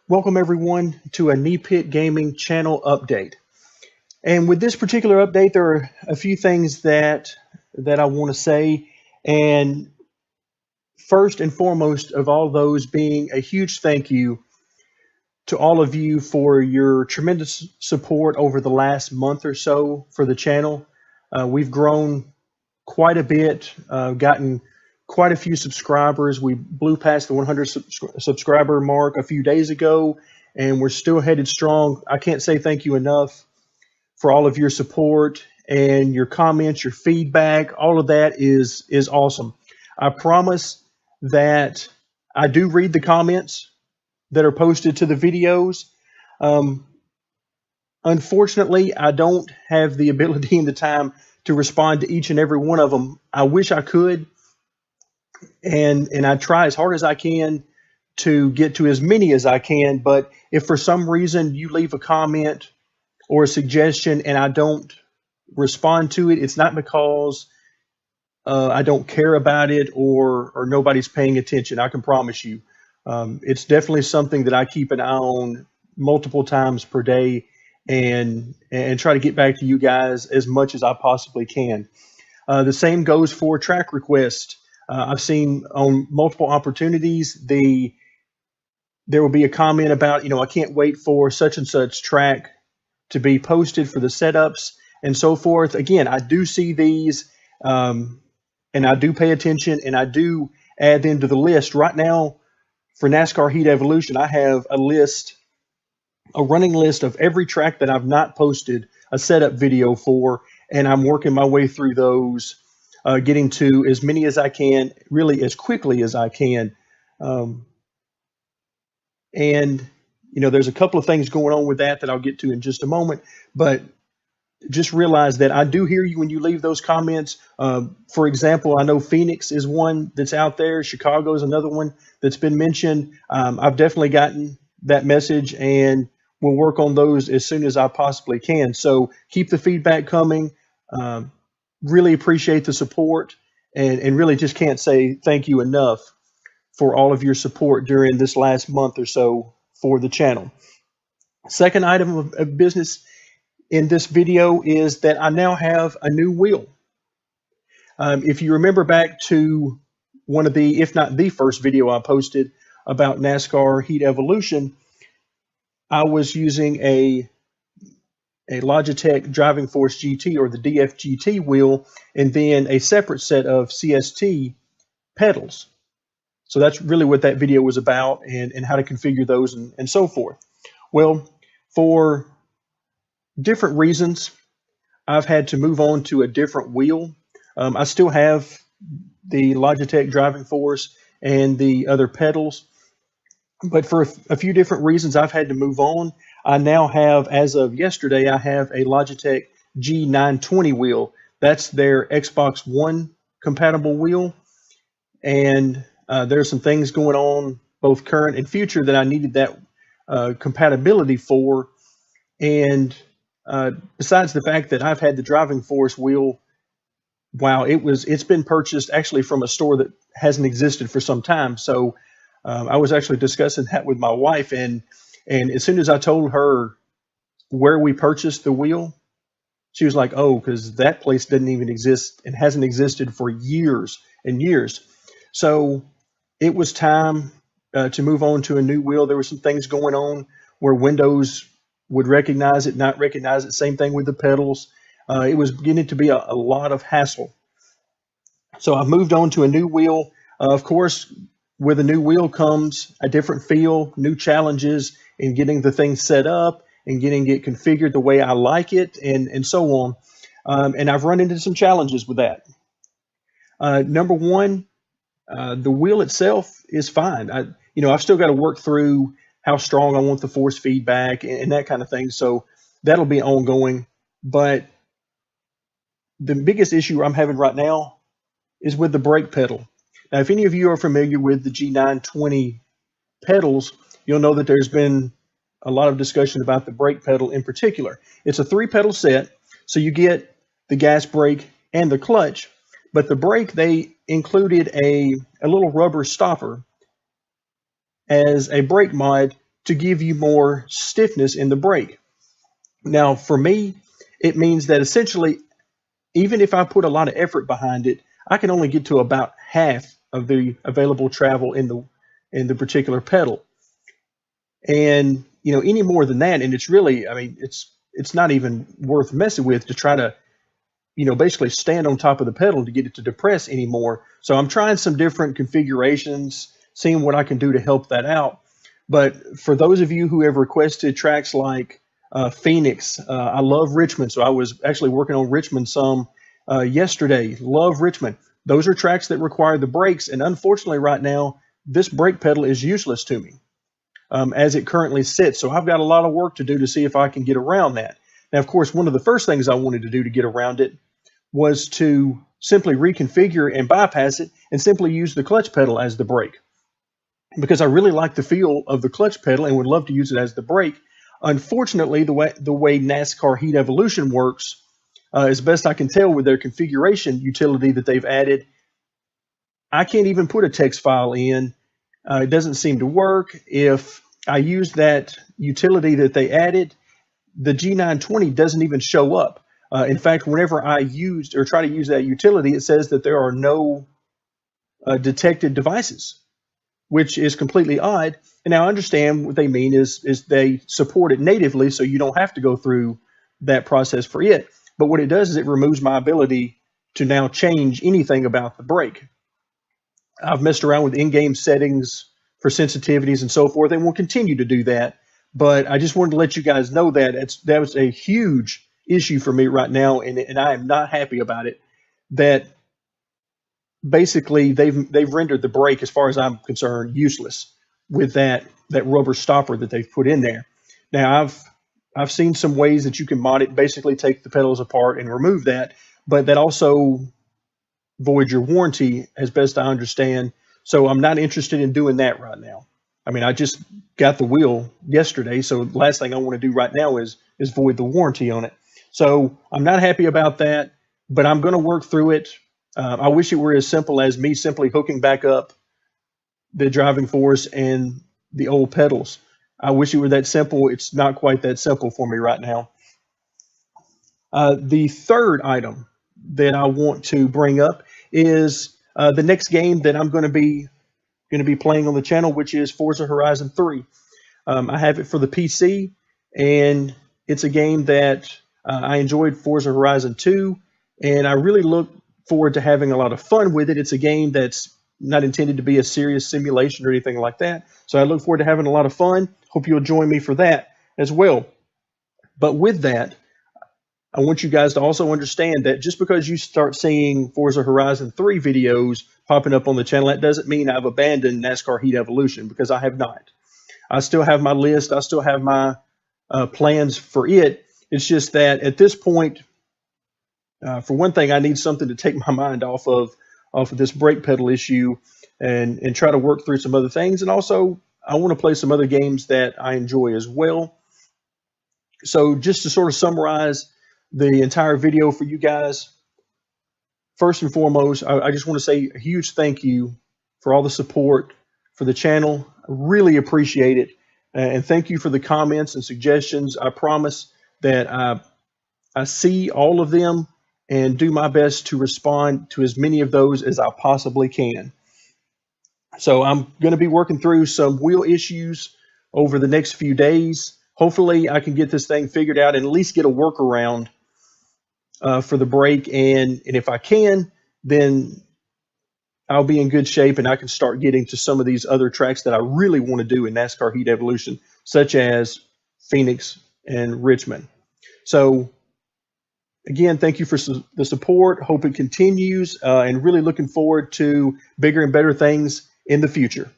Welcome everyone to a Knee Pit Gaming channel update. And with this particular update, there are a few things that I want to say. And first and foremost of all those being a huge thank you to all of you for your tremendous support over the last month or so for the channel. We've grown quite a bit, gotten quite a few subscribers. We blew past the 100 subscriber mark a few days ago, and we're still headed strong. I can't say thank you enough for all of your support and your comments, your feedback. All of that is awesome. I promise that I do read the comments that are posted to the videos. Um, Unfortunately, I don't have the ability and the time to respond to each and every one of them. I wish I could, and I try as hard as I can to get to as many as I can. But if for some reason you leave a comment or a suggestion and I don't respond to it, it's not because I don't care about it or nobody's paying attention. I can promise you. It's definitely something that I keep an eye on multiple times per day and try to get back to you guys as much as I possibly can. The same goes for track requests. I've seen on multiple opportunities there will be a comment about, I can't wait for such and such track to be posted for the setups and so forth. Again, I do see these, and I do pay attention, and I do add them to the list. Right now, for NASCAR Heat Evolution, I have a running list of every track that I've not posted a setup video for, and I'm working my way through those, getting to as many as I can, really as quickly as I can. Um, and there's a couple of things going on with that I'll get to in just a moment, but just realize that I do hear you when you leave those comments. For example, I know Phoenix is one that's out there. Chicago is another one that's been mentioned. I've definitely gotten that message, and we'll work on those as soon as I possibly can. So keep the feedback coming. Really appreciate the support, and really just can't say thank you enough for all of your support during this last month or so for the channel. Second item of business in this video is that I now have a new wheel. If you remember back to one of the, if not the first video I posted about NASCAR Heat Evolution, I was using a Logitech Driving Force GT, or the DFGT wheel, and then a separate set of CST pedals. So that's really what that video was about, and how to configure those and so forth. Well, for different reasons, I've had to move on to a different wheel. I still have the Logitech Driving Force and the other pedals, but for a few different reasons, I've had to move on. I now have, as of yesterday, I have a Logitech G920 wheel. That's their Xbox One compatible wheel, and there's some things going on, both current and future, that I needed that compatibility for. And besides the fact that I've had the Driving Force wheel, wow, it's been purchased actually from a store that hasn't existed for some time. So I was actually discussing that with my wife, and as soon as I told her where we purchased the wheel, she was like, "Oh, because that place didn't even exist and hasn't existed for years and years." So it was time to move on to a new wheel. There were some things going on where Windows would recognize it, not recognize it. Same thing with the pedals. It was beginning to be a lot of hassle. So I moved on to a new wheel. Of course, with a new wheel comes a different feel, new challenges in getting the thing set up and getting it configured the way I like it, and so on. And I've run into some challenges with that. Number one, the wheel itself is fine. I've still got to work through how strong I want the force feedback and that kind of thing. So that'll be ongoing. But the biggest issue I'm having right now is with the brake pedal. Now, if any of you are familiar with the G920 pedals, you'll know that there's been a lot of discussion about the brake pedal in particular. It's a 3-pedal set, so you get the gas brake and the clutch, but the brake, they included a little rubber stopper as a brake mod to give you more stiffness in the brake. Now, for me, it means that essentially, even if I put a lot of effort behind it, I can only get to about half of the available travel in the particular pedal. And any more than that, and it's really, I mean, it's not even worth messing with to try to basically stand on top of the pedal to get it to depress anymore. So I'm trying some different configurations, seeing what I can do to help that out. But for those of you who have requested tracks like Phoenix, I love Richmond. So I was actually working on Richmond some yesterday. Love Richmond. Those are tracks that require the brakes. And unfortunately right now, this brake pedal is useless to me as it currently sits. So I've got a lot of work to do to see if I can get around that. Now, of course, one of the first things I wanted to do to get around it was to simply reconfigure and bypass it and simply use the clutch pedal as the brake, because I really like the feel of the clutch pedal and would love to use it as the brake. Unfortunately, the way NASCAR Heat Evolution works, as best I can tell with their configuration utility that they've added, I can't even put a text file in. It doesn't seem to work. If I use that utility that they added, the G920 doesn't even show up. In fact, whenever I used or try to use that utility, it says that there are no detected devices, which is completely odd. And now I understand what they mean is they support it natively, so you don't have to go through that process for it. But what it does is it removes my ability to now change anything about the brake. I've messed around with in-game settings for sensitivities and so forth, and will continue to do that. But I just wanted to let you guys know that that was a huge issue for me right now, and I am not happy about it. That basically they've rendered the brake, as far as I'm concerned, useless with that rubber stopper that they've put in there. Now I've seen some ways that you can mod it, basically take the pedals apart and remove that, but that also voids your warranty, as best I understand. So I'm not interested in doing that right now. I mean, I just got the wheel yesterday, so the last thing I want to do right now is void the warranty on it. So I'm not happy about that, but I'm going to work through it. I wish it were as simple as me simply hooking back up the driving force and the old pedals. I wish it were that simple. It's not quite that simple for me right now. The third item that I want to bring up is the next game that I'm going to be playing on the channel, which is Forza Horizon 3. I have it for the PC, and it's a game that I enjoyed Forza Horizon 2, and I really look forward to having a lot of fun with it. It's a game that's not intended to be a serious simulation or anything like that, so I look forward to having a lot of fun. Hope you'll join me for that as well. But with that, I want you guys to also understand that just because you start seeing Forza Horizon 3 videos popping up on the channel, that doesn't mean I've abandoned NASCAR Heat Evolution, because I have not. I still have my list. I still have my plans for it. It's just that at this point, for one thing, I need something to take my mind off of this brake pedal issue and try to work through some other things. And also, I want to play some other games that I enjoy as well. So just to sort of summarize the entire video for you guys, first and foremost, I just want to say a huge thank you for all the support for the channel. I really appreciate it. And thank you for the comments and suggestions. I promise that I see all of them and do my best to respond to as many of those as I possibly can. So I'm going to be working through some wheel issues over the next few days. Hopefully I can get this thing figured out and at least get a workaround for the brake. And if I can, then I'll be in good shape and I can start getting to some of these other tracks that I really want to do in NASCAR Heat Evolution, such as Phoenix and Richmond. So again, thank you for the support. Hope it continues, and really looking forward to bigger and better things in the future.